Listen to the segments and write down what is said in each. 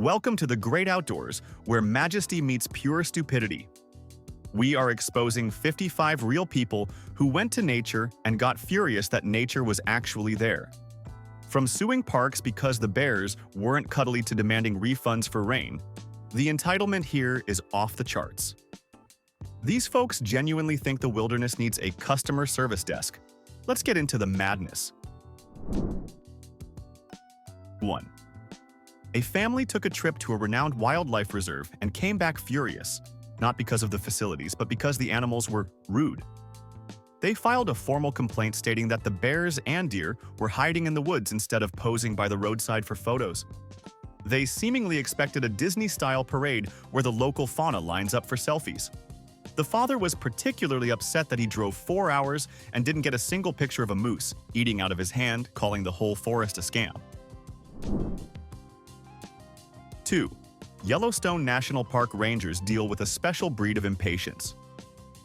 Welcome to the great outdoors, where majesty meets pure stupidity. We are exposing 55 real people who went to nature and got furious that nature was actually there. From suing parks because the bears weren't cuddly to demanding refunds for rain, the entitlement here is off the charts. These folks genuinely think the wilderness needs a customer service desk. Let's get into the madness. 1. A family took a trip to a renowned wildlife reserve and came back furious, not because of the facilities, but because the animals were rude. They filed a formal complaint stating that the bears and deer were hiding in the woods instead of posing by the roadside for photos. They seemingly expected a Disney-style parade where the local fauna lines up for selfies. The father was particularly upset that he drove 4 hours and didn't get a single picture of a moose eating out of his hand, calling the whole forest a scam. 2. Yellowstone National Park rangers deal with a special breed of impatience.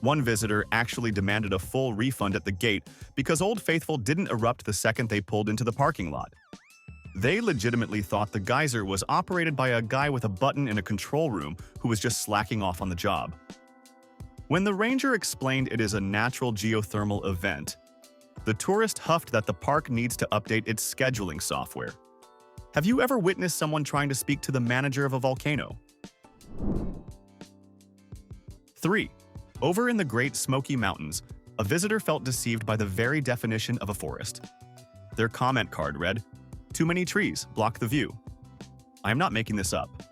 One visitor actually demanded a full refund at the gate because Old Faithful didn't erupt the second they pulled into the parking lot. They legitimately thought the geyser was operated by a guy with a button in a control room who was just slacking off on the job. When the ranger explained it is a natural geothermal event, the tourist huffed that the park needs to update its scheduling software. Have you ever witnessed someone trying to speak to the manager of a volcano? 3. Over in the Great Smoky Mountains, a visitor felt deceived by the very definition of a forest. Their comment card read, "Too many trees, block the view." I am not making this up.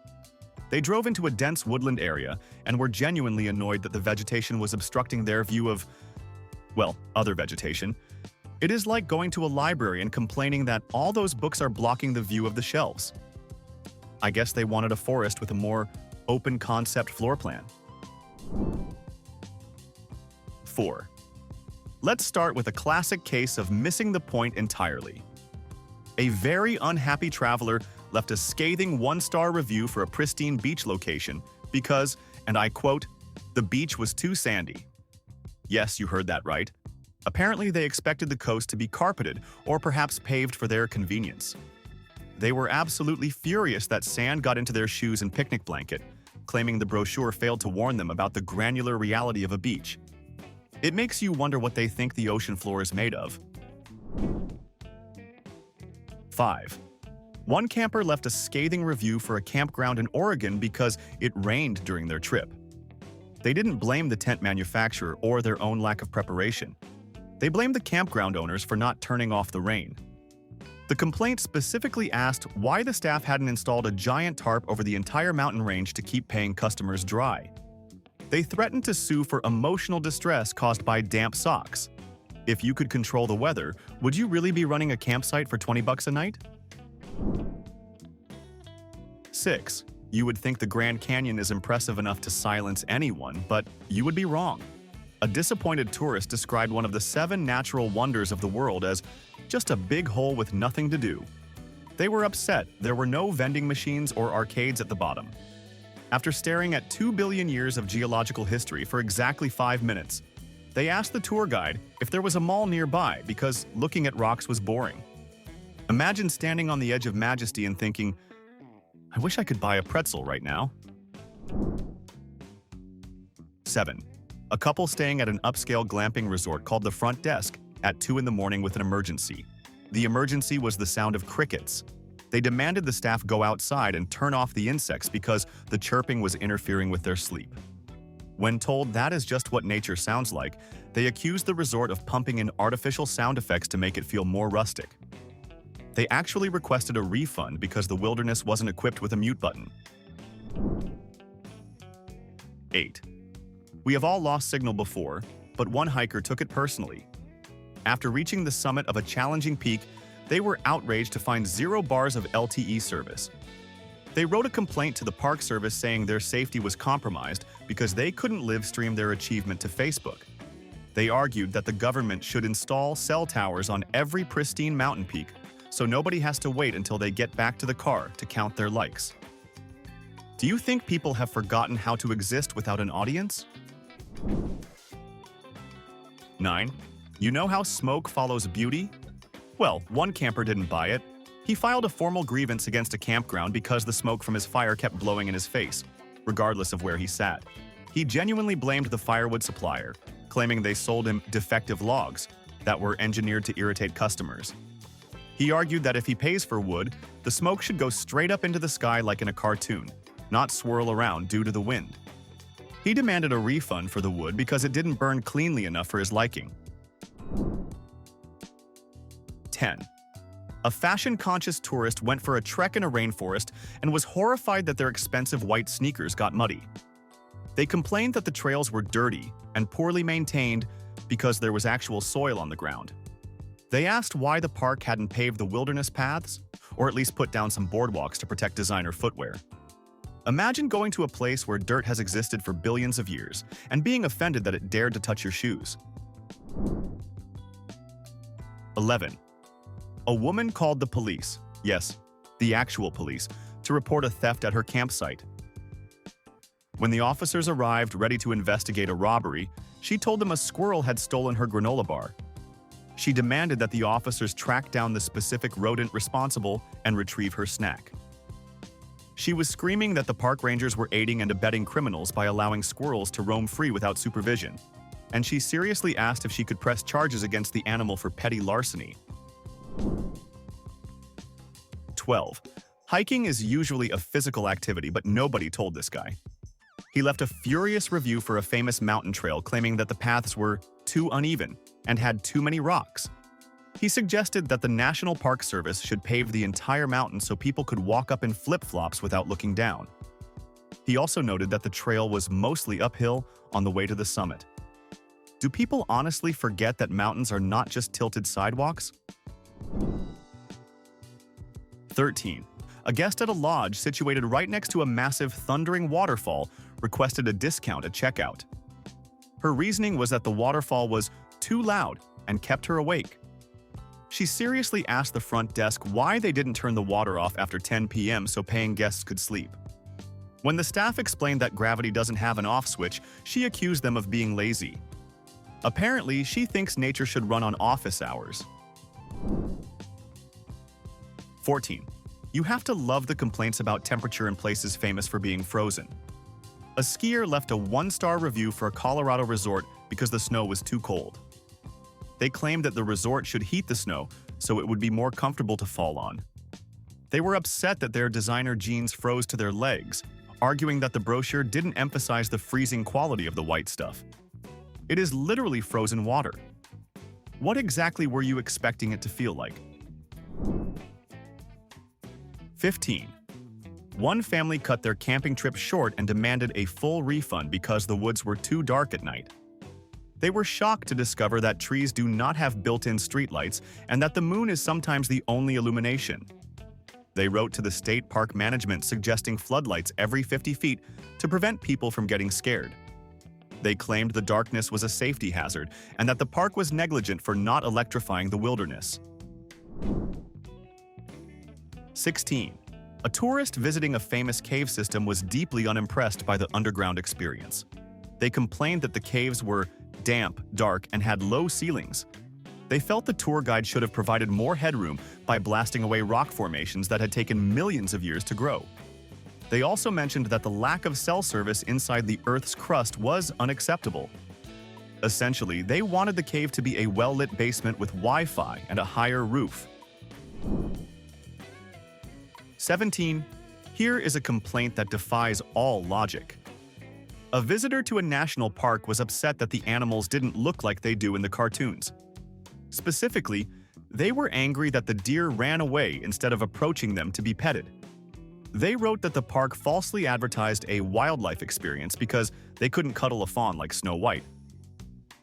They drove into a dense woodland area and were genuinely annoyed that the vegetation was obstructing their view of, well, other vegetation. It is like going to a library and complaining that all those books are blocking the view of the shelves. I guess they wanted a forest with a more open concept floor plan. 4. Let's start with a classic case of missing the point entirely. A very unhappy traveler left a scathing 1-star review for a pristine beach location because, and I quote, "the beach was too sandy." Yes, you heard that right. Apparently, they expected the coast to be carpeted or perhaps paved for their convenience. They were absolutely furious that sand got into their shoes and picnic blanket, claiming the brochure failed to warn them about the granular reality of a beach. It makes you wonder what they think the ocean floor is made of. 5. One camper left a scathing review for a campground in Oregon because it rained during their trip. They didn't blame the tent manufacturer or their own lack of preparation. They blamed the campground owners for not turning off the rain. The complaint specifically asked why the staff hadn't installed a giant tarp over the entire mountain range to keep paying customers dry. They threatened to sue for emotional distress caused by damp socks. If you could control the weather, would you really be running a campsite for $20 a night? 6. You would think the Grand Canyon is impressive enough to silence anyone, but you would be wrong. A disappointed tourist described one of the 7 natural wonders of the world as just a big hole with nothing to do. They were upset there were no vending machines or arcades at the bottom. After staring at 2 billion years of geological history for exactly 5 minutes, they asked the tour guide if there was a mall nearby because looking at rocks was boring. Imagine standing on the edge of majesty and thinking, I wish I could buy a pretzel right now. 7. A couple staying at an upscale glamping resort called the Front Desk at 2 in the morning with an emergency. The emergency was the sound of crickets. They demanded the staff go outside and turn off the insects because the chirping was interfering with their sleep. When told that is just what nature sounds like, they accused the resort of pumping in artificial sound effects to make it feel more rustic. They actually requested a refund because the wilderness wasn't equipped with a mute button. 8. We have all lost signal before, but one hiker took it personally. After reaching the summit of a challenging peak, they were outraged to find 0 bars of LTE service. They wrote a complaint to the Park Service saying their safety was compromised because they couldn't live stream their achievement to Facebook. They argued that the government should install cell towers on every pristine mountain peak so nobody has to wait until they get back to the car to count their likes. Do you think people have forgotten how to exist without an audience? 9. You know how smoke follows beauty? Well, one camper didn't buy it. He filed a formal grievance against a campground because the smoke from his fire kept blowing in his face, regardless of where he sat. He genuinely blamed the firewood supplier, claiming they sold him defective logs that were engineered to irritate customers. He argued that if he pays for wood, the smoke should go straight up into the sky like in a cartoon, not swirl around due to the wind. He demanded a refund for the wood because it didn't burn cleanly enough for his liking. 10. A fashion-conscious tourist went for a trek in a rainforest and was horrified that their expensive white sneakers got muddy. They complained that the trails were dirty and poorly maintained because there was actual soil on the ground. They asked why the park hadn't paved the wilderness paths, or at least put down some boardwalks to protect designer footwear. Imagine going to a place where dirt has existed for billions of years and being offended that it dared to touch your shoes. 11. A woman called the police, yes, the actual police, to report a theft at her campsite. When the officers arrived ready to investigate a robbery, she told them a squirrel had stolen her granola bar. She demanded that the officers track down the specific rodent responsible and retrieve her snack. She was screaming that the park rangers were aiding and abetting criminals by allowing squirrels to roam free without supervision, and she seriously asked if she could press charges against the animal for petty larceny. 12. Hiking is usually a physical activity, but nobody told this guy. He left a furious review for a famous mountain trail claiming that the paths were too uneven and had too many rocks. He suggested that the National Park Service should pave the entire mountain so people could walk up in flip-flops without looking down. He also noted that the trail was mostly uphill on the way to the summit. Do people honestly forget that mountains are not just tilted sidewalks? 13. A guest at a lodge situated right next to a massive thundering waterfall requested a discount at checkout. Her reasoning was that the waterfall was too loud and kept her awake. She seriously asked the front desk why they didn't turn the water off after 10 p.m. so paying guests could sleep. When the staff explained that gravity doesn't have an off switch, she accused them of being lazy. Apparently, she thinks nature should run on office hours. 14. You have to love the complaints about temperature in places famous for being frozen. A skier left a 1-star review for a Colorado resort because the snow was too cold. They claimed that the resort should heat the snow so it would be more comfortable to fall on. They were upset that their designer jeans froze to their legs, arguing that the brochure didn't emphasize the freezing quality of the white stuff. It is literally frozen water. What exactly were you expecting it to feel like? 15. One family cut their camping trip short and demanded a full refund because the woods were too dark at night. They were shocked to discover that trees do not have built-in streetlights and that the moon is sometimes the only illumination. They wrote to the state park management suggesting floodlights every 50 feet to prevent people from getting scared. They claimed the darkness was a safety hazard and that the park was negligent for not electrifying the wilderness. 16. A tourist visiting a famous cave system was deeply unimpressed by the underground experience. They complained that the caves were damp, dark, and had low ceilings. They felt the tour guide should have provided more headroom by blasting away rock formations that had taken millions of years to grow. They also mentioned that the lack of cell service inside the Earth's crust was unacceptable. Essentially, they wanted the cave to be a well-lit basement with Wi-Fi and a higher roof. 17. Here is a complaint that defies all logic. A visitor to a national park was upset that the animals didn't look like they do in the cartoons. Specifically, they were angry that the deer ran away instead of approaching them to be petted. They wrote that the park falsely advertised a wildlife experience because they couldn't cuddle a fawn like Snow White.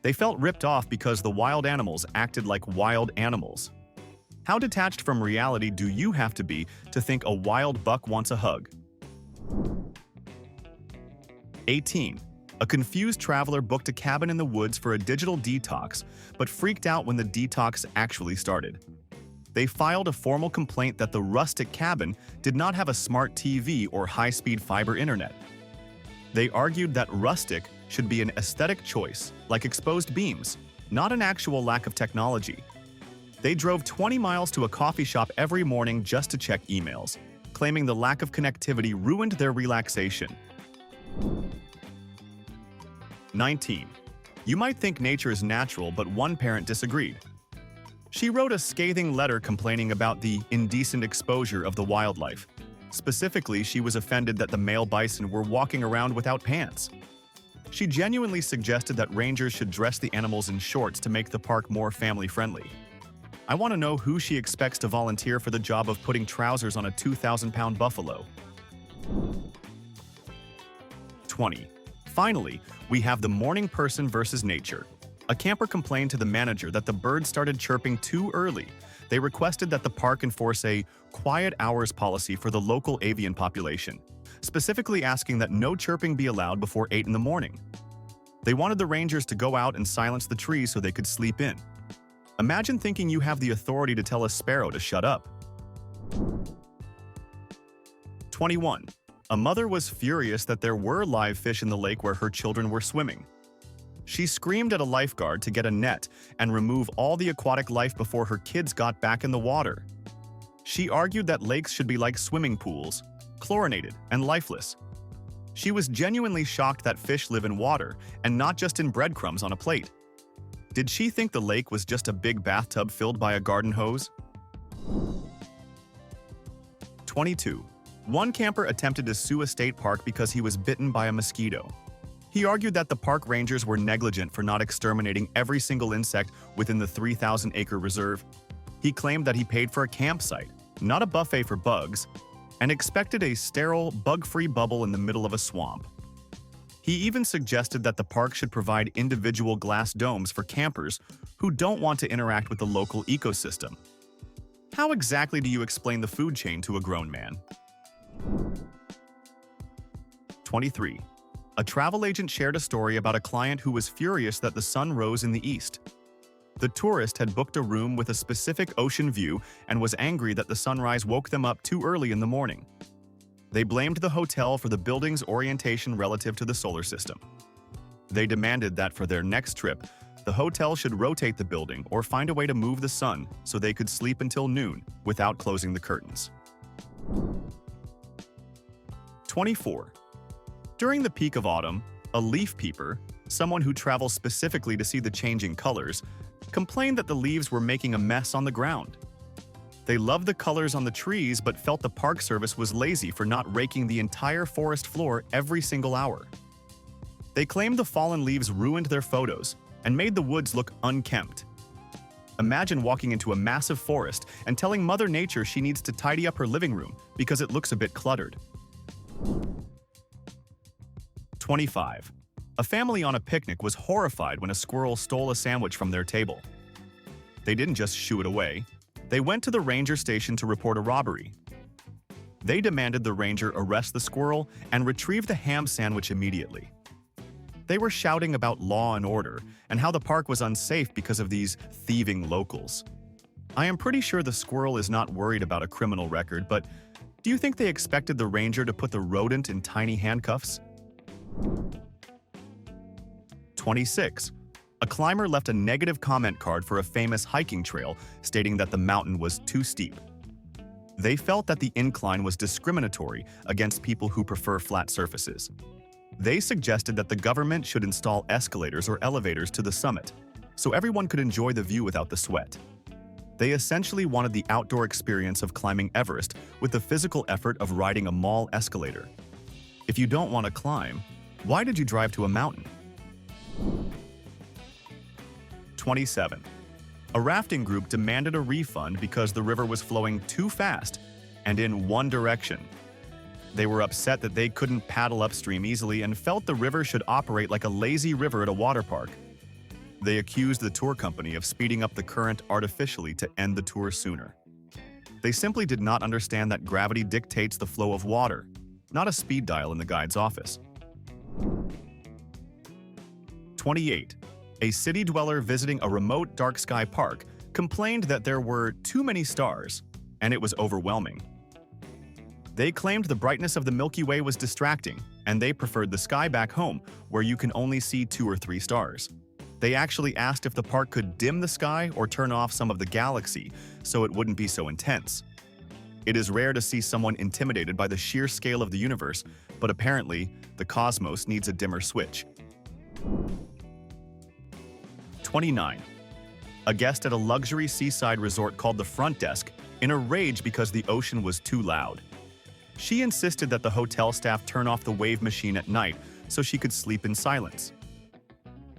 They felt ripped off because the wild animals acted like wild animals. How detached from reality do you have to be to think a wild buck wants a hug? 18. A confused traveler booked a cabin in the woods for a digital detox, but freaked out when the detox actually started. They filed a formal complaint that the rustic cabin did not have a smart TV or high-speed fiber internet. They argued that rustic should be an aesthetic choice, like exposed beams, not an actual lack of technology. They drove 20 miles to a coffee shop every morning just to check emails, claiming the lack of connectivity ruined their relaxation. 19. You might think nature is natural, but one parent disagreed. She wrote a scathing letter complaining about the indecent exposure of the wildlife. Specifically, she was offended that the male bison were walking around without pants. She genuinely suggested that rangers should dress the animals in shorts to make the park more family-friendly. I want to know who she expects to volunteer for the job of putting trousers on a 2,000-pound buffalo. 20. Finally, we have the morning person versus nature. A camper complained to the manager that the birds started chirping too early. They requested that the park enforce a quiet hours policy for the local avian population, specifically asking that no chirping be allowed before 8 in the morning. They wanted the rangers to go out and silence the trees so they could sleep in. Imagine thinking you have the authority to tell a sparrow to shut up. 21. A mother was furious that there were live fish in the lake where her children were swimming. She screamed at a lifeguard to get a net and remove all the aquatic life before her kids got back in the water. She argued that lakes should be like swimming pools, chlorinated and lifeless. She was genuinely shocked that fish live in water and not just in breadcrumbs on a plate. Did she think the lake was just a big bathtub filled by a garden hose? 22. One camper attempted to sue a state park because he was bitten by a mosquito. He argued that the park rangers were negligent for not exterminating every single insect within the 3,000-acre reserve. He claimed that he paid for a campsite, not a buffet for bugs, and expected a sterile, bug-free bubble in the middle of a swamp. He even suggested that the park should provide individual glass domes for campers who don't want to interact with the local ecosystem. How exactly do you explain the food chain to a grown man? 23. A travel agent shared a story about a client who was furious that the sun rose in the east. The tourist had booked a room with a specific ocean view and was angry that the sunrise woke them up too early in the morning. They blamed the hotel for the building's orientation relative to the solar system. They demanded that for their next trip, the hotel should rotate the building or find a way to move the sun so they could sleep until noon without closing the curtains. 24. During the peak of autumn, a leaf peeper, someone who travels specifically to see the changing colors, complained that the leaves were making a mess on the ground. They loved the colors on the trees but felt the park service was lazy for not raking the entire forest floor every single hour. They claimed the fallen leaves ruined their photos and made the woods look unkempt. Imagine walking into a massive forest and telling Mother Nature she needs to tidy up her living room because it looks a bit cluttered. 25. A family on a picnic was horrified when a squirrel stole a sandwich from their table. They didn't just shoo it away. They went to the ranger station to report a robbery. They demanded the ranger arrest the squirrel and retrieve the ham sandwich immediately. They were shouting about law and order and how the park was unsafe because of these thieving locals. I am pretty sure the squirrel is not worried about a criminal record, but do you think they expected the ranger to put the rodent in tiny handcuffs? 26. A climber left a negative comment card for a famous hiking trail stating that the mountain was too steep. They felt that the incline was discriminatory against people who prefer flat surfaces. They suggested that the government should install escalators or elevators to the summit, so everyone could enjoy the view without the sweat. They essentially wanted the outdoor experience of climbing Everest with the physical effort of riding a mall escalator. If you don't want to climb, why did you drive to a mountain? 27. A rafting group demanded a refund because the river was flowing too fast and in one direction. They were upset that they couldn't paddle upstream easily and felt the river should operate like a lazy river at a water park. They accused the tour company of speeding up the current artificially to end the tour sooner. They simply did not understand that gravity dictates the flow of water, not a speed dial in the guide's office. 28. A city dweller visiting a remote dark sky park complained that there were too many stars, and it was overwhelming. They claimed the brightness of the Milky Way was distracting, and they preferred the sky back home, where you can only see 2 or 3 stars. They actually asked if the park could dim the sky or turn off some of the galaxy so it wouldn't be so intense. It is rare to see someone intimidated by the sheer scale of the universe, but apparently, the cosmos needs a dimmer switch. 29. A guest at a luxury seaside resort called the front desk in a rage because the ocean was too loud. She insisted that the hotel staff turn off the wave machine at night so she could sleep in silence.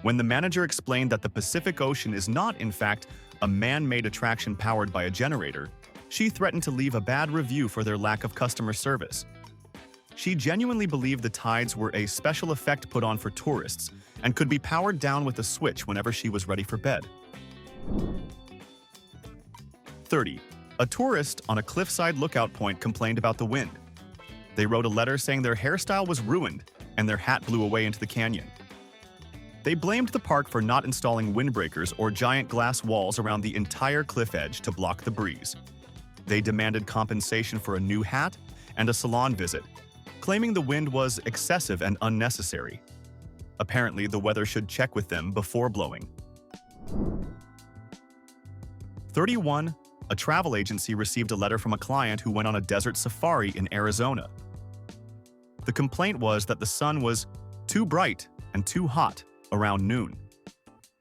When the manager explained that the Pacific Ocean is not, in fact, a man-made attraction powered by a generator, she threatened to leave a bad review for their lack of customer service. She genuinely believed the tides were a special effect put on for tourists and could be powered down with a switch whenever she was ready for bed. 30. A tourist on a cliffside lookout point complained about the wind. They wrote a letter saying their hairstyle was ruined and their hat blew away into the canyon. They blamed the park for not installing windbreakers or giant glass walls around the entire cliff edge to block the breeze. They demanded compensation for a new hat and a salon visit, claiming the wind was excessive and unnecessary. Apparently, the weather should check with them before blowing. 31. A travel agency received a letter from a client who went on a desert safari in Arizona. The complaint was that the sun was too bright and too hot around noon.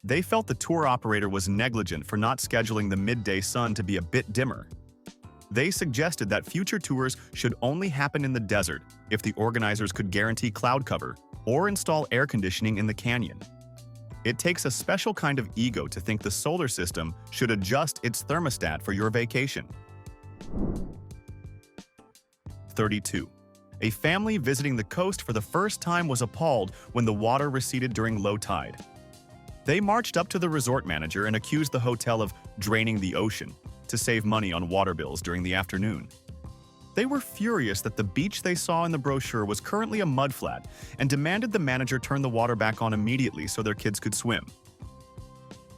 They felt the tour operator was negligent for not scheduling the midday sun to be a bit dimmer. They suggested that future tours should only happen in the desert if the organizers could guarantee cloud cover or install air conditioning in the canyon. It takes a special kind of ego to think the solar system should adjust its thermostat for your vacation. 32. A family visiting the coast for the first time was appalled when the water receded during low tide. They marched up to the resort manager and accused the hotel of draining the ocean to save money on water bills during the afternoon. They were furious that the beach they saw in the brochure was currently a mudflat and demanded the manager turn the water back on immediately so their kids could swim.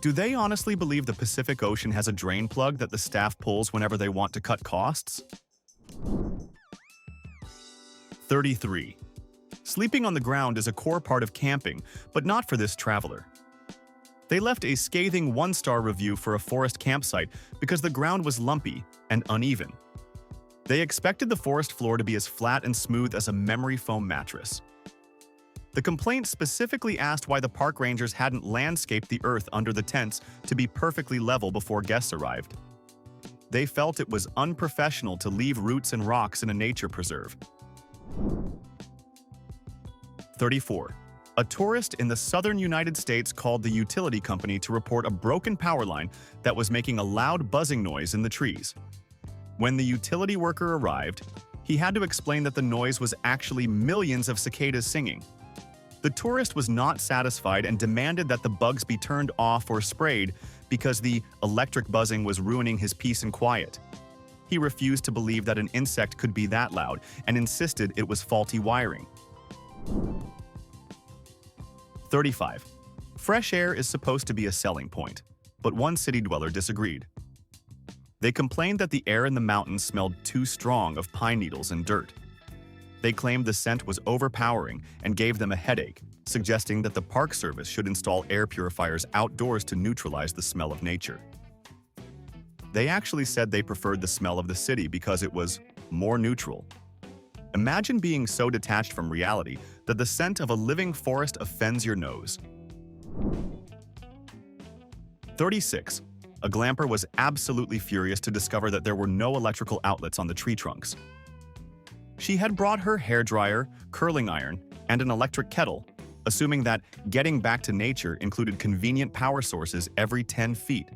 Do they honestly believe the Pacific Ocean has a drain plug that the staff pulls whenever they want to cut costs? 33. Sleeping on the ground is a core part of camping, but not for this traveler. They left a scathing 1-star review for a forest campsite because the ground was lumpy and uneven. They expected the forest floor to be as flat and smooth as a memory foam mattress. The complaint specifically asked why the park rangers hadn't landscaped the earth under the tents to be perfectly level before guests arrived. They felt it was unprofessional to leave roots and rocks in a nature preserve. 34. A tourist in the southern United States called the utility company to report a broken power line that was making a loud buzzing noise in the trees. When the utility worker arrived, he had to explain that the noise was actually millions of cicadas singing. The tourist was not satisfied and demanded that the bugs be turned off or sprayed because the electric buzzing was ruining his peace and quiet. He refused to believe that an insect could be that loud and insisted it was faulty wiring. 35. Fresh air is supposed to be a selling point, but one city dweller disagreed. They complained that the air in the mountains smelled too strong of pine needles and dirt. They claimed the scent was overpowering and gave them a headache, suggesting that the Park Service should install air purifiers outdoors to neutralize the smell of nature. They actually said they preferred the smell of the city because it was more neutral. Imagine being so detached from reality that the scent of a living forest offends your nose. 36. A glamper was absolutely furious to discover that there were no electrical outlets on the tree trunks. She had brought her hairdryer, curling iron, and an electric kettle, assuming that getting back to nature included convenient power sources every 10 feet.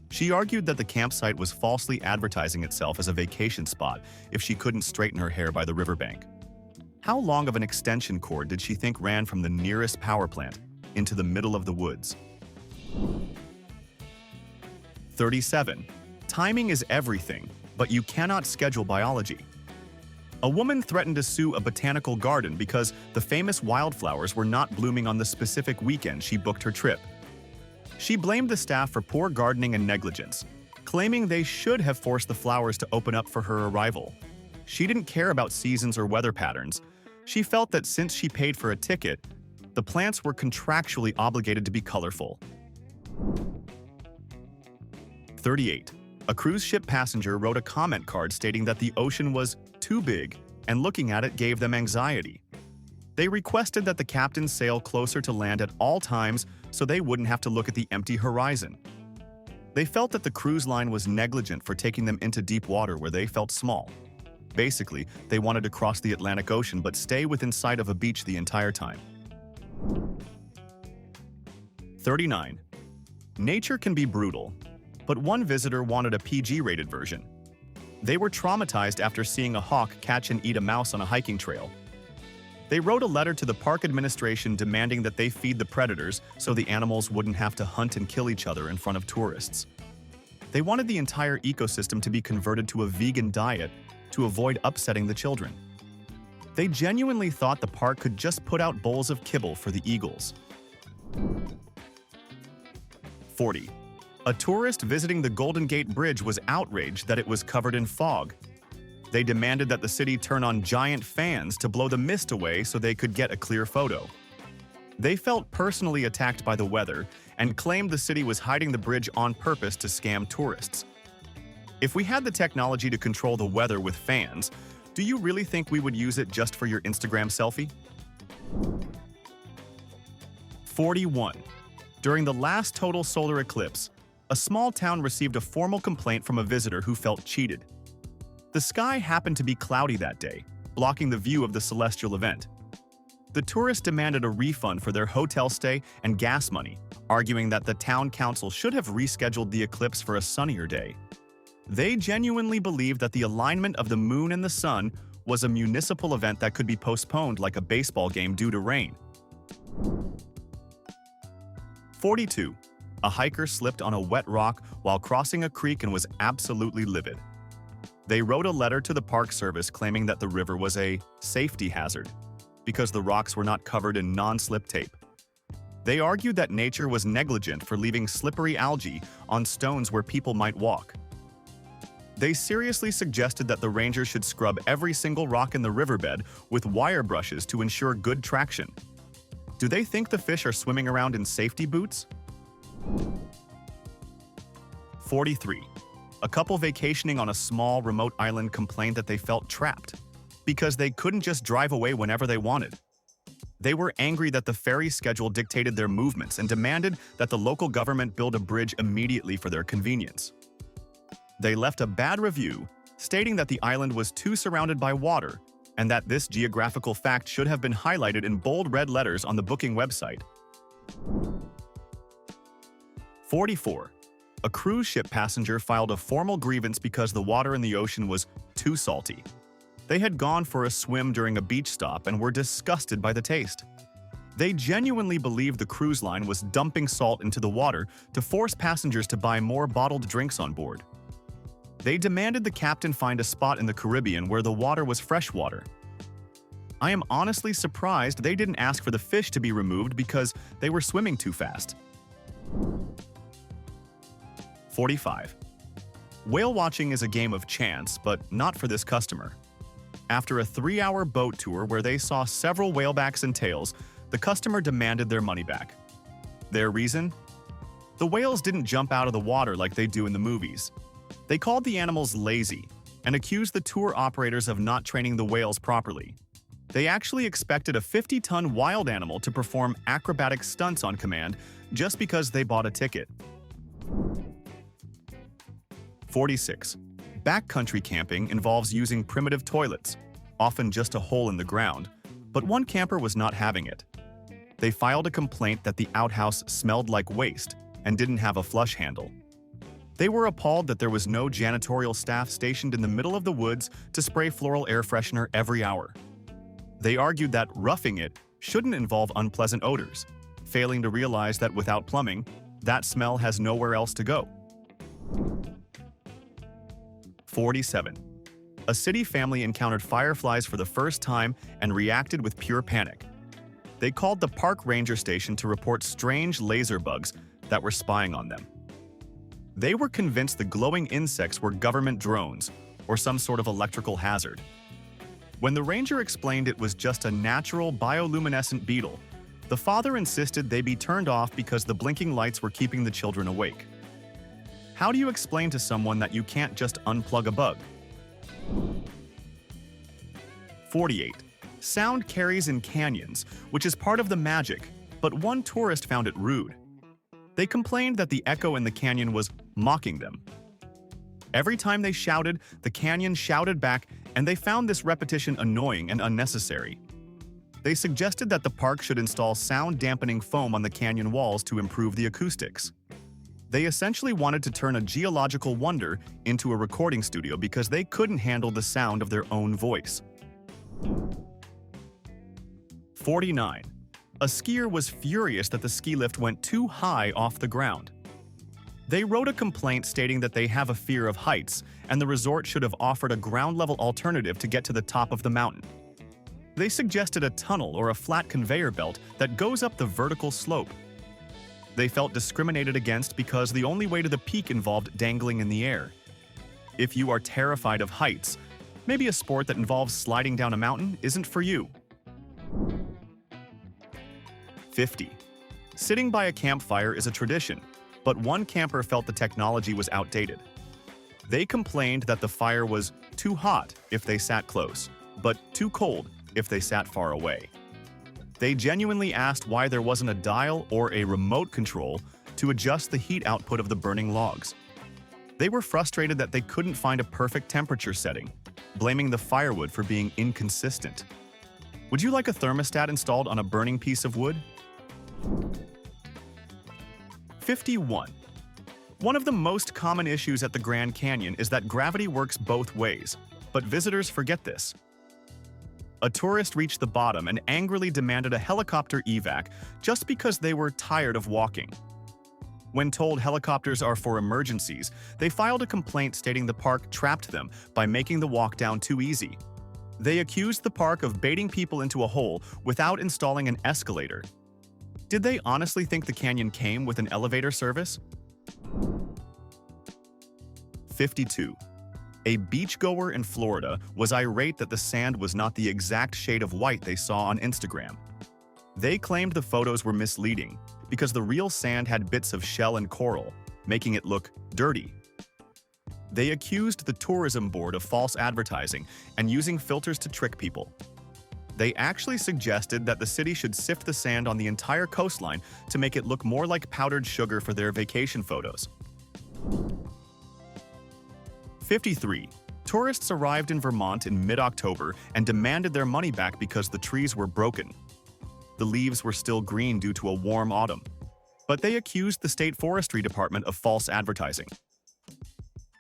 She argued that the campsite was falsely advertising itself as a vacation spot if she couldn't straighten her hair by the riverbank. How long of an extension cord did she think ran from the nearest power plant into the middle of the woods? 37. Timing is everything, but you cannot schedule biology. A woman threatened to sue a botanical garden because the famous wildflowers were not blooming on the specific weekend she booked her trip. She blamed the staff for poor gardening and negligence, claiming they should have forced the flowers to open up for her arrival. She didn't care about seasons or weather patterns. She felt that since she paid for a ticket, The plants were contractually obligated to be colorful. 38. A cruise ship passenger wrote a comment card stating that the ocean was too big, and looking at it gave them anxiety. They requested that the captain sail closer to land at all times so they wouldn't have to look at the empty horizon. They felt that the cruise line was negligent for taking them into deep water where they felt small. Basically, they wanted to cross the Atlantic Ocean but stay within sight of a beach the entire time. 39. Nature can be brutal, but one visitor wanted a PG-rated version. They were traumatized after seeing a hawk catch and eat a mouse on a hiking trail. They wrote a letter to the park administration demanding that they feed the predators so the animals wouldn't have to hunt and kill each other in front of tourists. They wanted the entire ecosystem to be converted to a vegan diet to avoid upsetting the children. They genuinely thought the park could just put out bowls of kibble for the eagles. 40. A tourist visiting the Golden Gate Bridge was outraged that it was covered in fog. They demanded that the city turn on giant fans to blow the mist away so they could get a clear photo. They felt personally attacked by the weather and claimed the city was hiding the bridge on purpose to scam tourists. If we had the technology to control the weather with fans, do you really think we would use it just for your Instagram selfie? 41. During the last total solar eclipse, a small town received a formal complaint from a visitor who felt cheated. The sky happened to be cloudy that day, blocking the view of the celestial event. The tourist demanded a refund for their hotel stay and gas money, arguing that the town council should have rescheduled the eclipse for a sunnier day. They genuinely believed that the alignment of the moon and the sun was a municipal event that could be postponed like a baseball game due to rain. 42. A hiker slipped on a wet rock while crossing a creek and was absolutely livid. They wrote a letter to the Park Service claiming that the river was a safety hazard because the rocks were not covered in non-slip tape. They argued that nature was negligent for leaving slippery algae on stones where people might walk. They seriously suggested that the ranger should scrub every single rock in the riverbed with wire brushes to ensure good traction. Do they think the fish are swimming around in safety boots? 43. A couple vacationing on a small, remote island complained that they felt trapped because they couldn't just drive away whenever they wanted. They were angry that the ferry schedule dictated their movements and demanded that the local government build a bridge immediately for their convenience. They left a bad review, stating that the island was too surrounded by water and that this geographical fact should have been highlighted in bold red letters on the booking website. 44. A cruise ship passenger filed a formal grievance because the water in the ocean was too salty. They had gone for a swim during a beach stop and were disgusted by the taste. They genuinely believed the cruise line was dumping salt into the water to force passengers to buy more bottled drinks on board. They demanded the captain find a spot in the Caribbean where the water was fresh water. I am honestly surprised they didn't ask for the fish to be removed because they were swimming too fast. 45. Whale watching is a game of chance, but not for this customer. After a 3-hour boat tour where they saw several whalebacks and tails, the customer demanded their money back. Their reason? The whales didn't jump out of the water like they do in the movies. They called the animals lazy and accused the tour operators of not training the whales properly. They actually expected a 50-ton wild animal to perform acrobatic stunts on command just because they bought a ticket. 46. Backcountry camping involves using primitive toilets, often just a hole in the ground, but one camper was not having it. They filed a complaint that the outhouse smelled like waste and didn't have a flush handle. They were appalled that there was no janitorial staff stationed in the middle of the woods to spray floral air freshener every hour. They argued that roughing it shouldn't involve unpleasant odors, failing to realize that without plumbing, that smell has nowhere else to go. 47. A city family encountered fireflies for the first time and reacted with pure panic. They called the park ranger station to report strange laser bugs that were spying on them. They were convinced the glowing insects were government drones or some sort of electrical hazard. When the ranger explained it was just a natural bioluminescent beetle, The father insisted they be turned off because the blinking lights were keeping the children awake. How do you explain to someone that you can't just unplug a bug? 48. Sound carries in canyons, which is part of the magic, but one tourist found it rude. They complained that the echo in the canyon was mocking them. Every time they shouted, the canyon shouted back, and they found this repetition annoying and unnecessary. They suggested that the park should install sound-dampening foam on the canyon walls to improve the acoustics. They essentially wanted to turn a geological wonder into a recording studio because they couldn't handle the sound of their own voice. 49. A skier was furious that the ski lift went too high off the ground. They wrote a complaint stating that they have a fear of heights, and the resort should have offered a ground-level alternative to get to the top of the mountain. They suggested a tunnel or a flat conveyor belt that goes up the vertical slope. They felt discriminated against because the only way to the peak involved dangling in the air. If you are terrified of heights, maybe a sport that involves sliding down a mountain isn't for you. 50. Sitting by a campfire is a tradition, but one camper felt the technology was outdated. They complained that the fire was too hot if they sat close, but too cold if they sat far away. They genuinely asked why there wasn't a dial or a remote control to adjust the heat output of the burning logs. They were frustrated that they couldn't find a perfect temperature setting, blaming the firewood for being inconsistent. Would you like a thermostat installed on a burning piece of wood? 51. One of the most common issues at the Grand Canyon is that gravity works both ways, but visitors forget this. A tourist reached the bottom and angrily demanded a helicopter evac just because they were tired of walking. When told helicopters are for emergencies, they filed a complaint stating the park trapped them by making the walk down too easy. They accused the park of baiting people into a hole without installing an escalator. Did they honestly think the canyon came with an elevator service? 52. A beachgoer in Florida was irate that the sand was not the exact shade of white they saw on Instagram. They claimed the photos were misleading because the real sand had bits of shell and coral, making it look dirty. They accused the tourism board of false advertising and using filters to trick people. They actually suggested that the city should sift the sand on the entire coastline to make it look more like powdered sugar for their vacation photos. 53. Tourists arrived in Vermont in mid-October and demanded their money back because the trees were broken. The leaves were still green due to a warm autumn, but they accused the state forestry department of false advertising.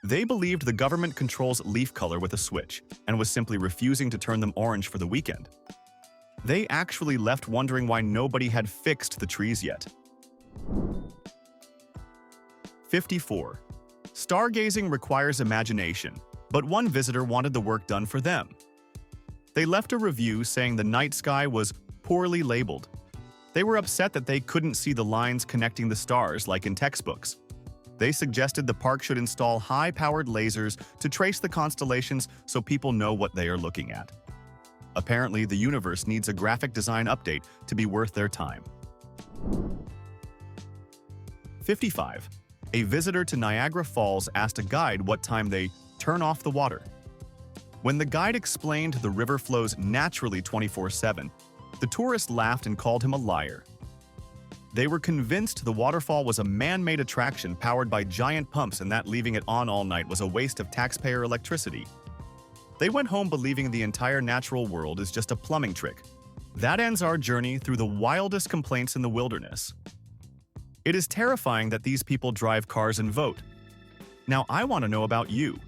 They believed the government controls leaf color with a switch and was simply refusing to turn them orange for the weekend. They actually left wondering why nobody had fixed the trees yet. 54. Stargazing requires imagination, but one visitor wanted the work done for them. They left a review saying the night sky was poorly labeled. They were upset that they couldn't see the lines connecting the stars like in textbooks. They suggested the park should install high-powered lasers to trace the constellations so people know what they are looking at. Apparently, the universe needs a graphic design update to be worth their time. 55. A visitor to Niagara Falls asked a guide what time they turn off the water. When the guide explained the river flows naturally 24/7, the tourist laughed and called him a liar. They were convinced the waterfall was a man-made attraction powered by giant pumps and that leaving it on all night was a waste of taxpayer electricity. They went home believing the entire natural world is just a plumbing trick. That ends our journey through the wildest complaints in the wilderness. It is terrifying that these people drive cars and vote. Now, I want to know about you.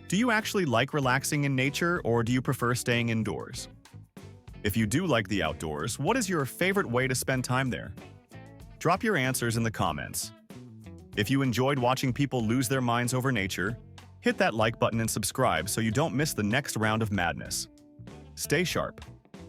Do you actually like relaxing in nature, or do you prefer staying indoors? If you do like the outdoors, what is your favorite way to spend time there? Drop your answers in the comments. If you enjoyed watching people lose their minds over nature, hit that like button and subscribe so you don't miss the next round of madness. Stay sharp.